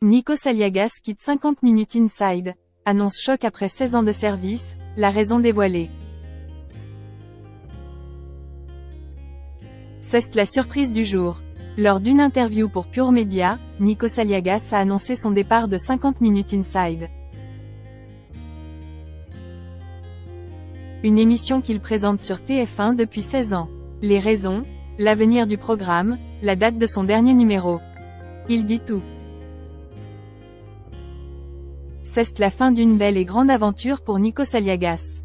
Nikos Aliagas quitte 50 Minutes Inside. Annonce choc après 16 ans de service, la raison dévoilée. C'est la surprise du jour. Lors d'une interview pour Pure Media, Nikos Aliagas a annoncé son départ de 50 Minutes Inside. Une émission qu'il présente sur TF1 depuis 16 ans. Les raisons, l'avenir du programme, la date de son dernier numéro. Il dit tout. C'est la fin d'une belle et grande aventure pour Nikos Aliagas.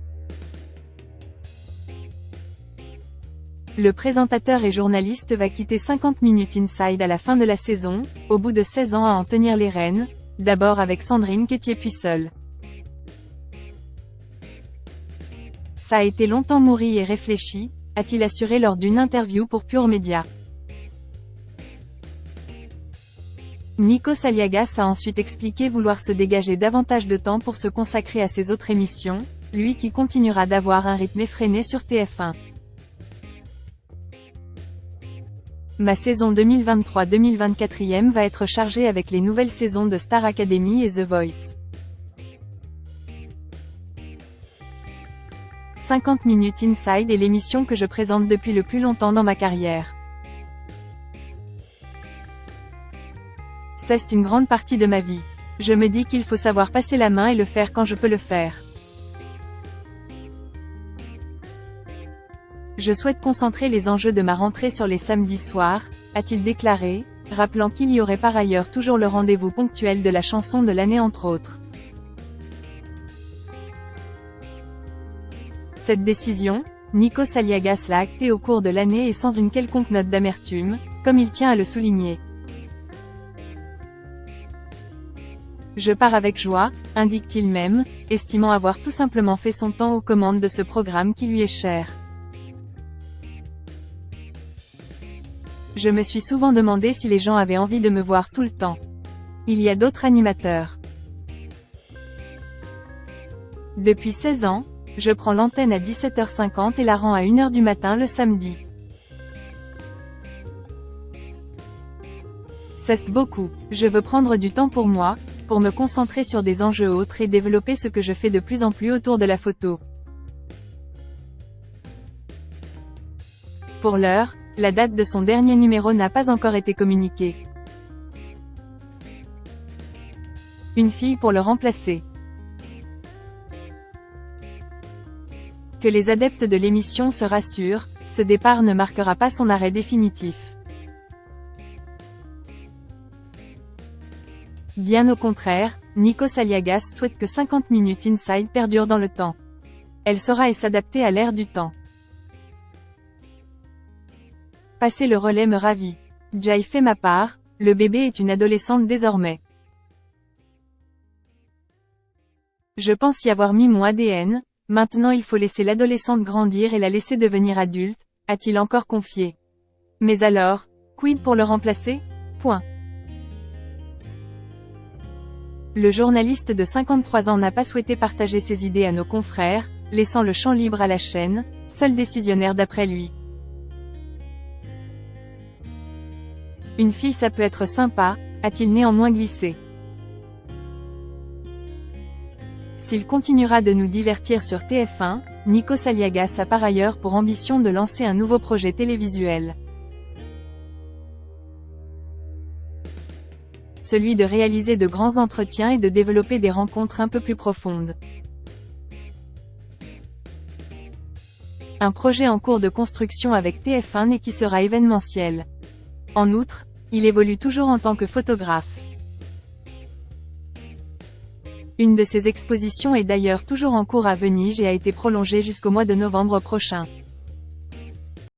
Le présentateur et journaliste va quitter 50 Minutes Inside à la fin de la saison, au bout de 16 ans à en tenir les rênes, d'abord avec Sandrine Quétier puis seul. Ça a été longtemps mûri et réfléchi, a-t-il assuré lors d'une interview pour Pure Media. Nikos Aliagas a ensuite expliqué vouloir se dégager davantage de temps pour se consacrer à ses autres émissions, lui qui continuera d'avoir un rythme effréné sur TF1. Ma saison 2023-2024 va être chargée avec les nouvelles saisons de Star Academy et The Voice. 50 Minutes Inside est l'émission que je présente depuis le plus longtemps dans ma carrière. C'est une grande partie de ma vie. Je me dis qu'il faut savoir passer la main et le faire quand je peux le faire. Je souhaite concentrer les enjeux de ma rentrée sur les samedis soirs, a-t-il déclaré, rappelant qu'il y aurait par ailleurs toujours le rendez-vous ponctuel de la chanson de l'année entre autres. Cette décision, Nikos Aliagas l'a actée au cours de l'année et sans une quelconque note d'amertume, comme il tient à le souligner. Je pars avec joie, indique-t-il même, estimant avoir tout simplement fait son temps aux commandes de ce programme qui lui est cher. Je me suis souvent demandé si les gens avaient envie de me voir tout le temps. Il y a d'autres animateurs. Depuis 16 ans, je prends l'antenne à 17h50 et la rends à 1h du matin le samedi. C'est beaucoup. Je veux prendre du temps pour moi, pour me concentrer sur des enjeux autres et développer ce que je fais de plus en plus autour de la photo. Pour l'heure, la date de son dernier numéro n'a pas encore été communiquée. Une fille pour le remplacer. Que les adeptes de l'émission se rassurent, ce départ ne marquera pas son arrêt définitif. Bien au contraire, Nikos Aliagas souhaite que 50 Minutes Inside perdure dans le temps. Elle saura et s'adapter à l'ère du temps. Passer le relais me ravit. J'ai fait ma part, le bébé est une adolescente désormais. Je pense y avoir mis mon ADN, maintenant il faut laisser l'adolescente grandir et la laisser devenir adulte, a-t-il encore confié. Mais alors, quid pour le remplacer? Point. Le journaliste de 53 ans n'a pas souhaité partager ses idées à nos confrères, laissant le champ libre à la chaîne, seul décisionnaire d'après lui. Une fille ça peut être sympa, a-t-il néanmoins glissé. S'il continuera de nous divertir sur TF1, Nikos Aliagas a par ailleurs pour ambition de lancer un nouveau projet télévisuel. Celui de réaliser de grands entretiens et de développer des rencontres un peu plus profondes. Un projet en cours de construction avec TF1 et qui sera événementiel. En outre, il évolue toujours en tant que photographe. Une de ses expositions est d'ailleurs toujours en cours à Venise et a été prolongée jusqu'au mois de novembre prochain.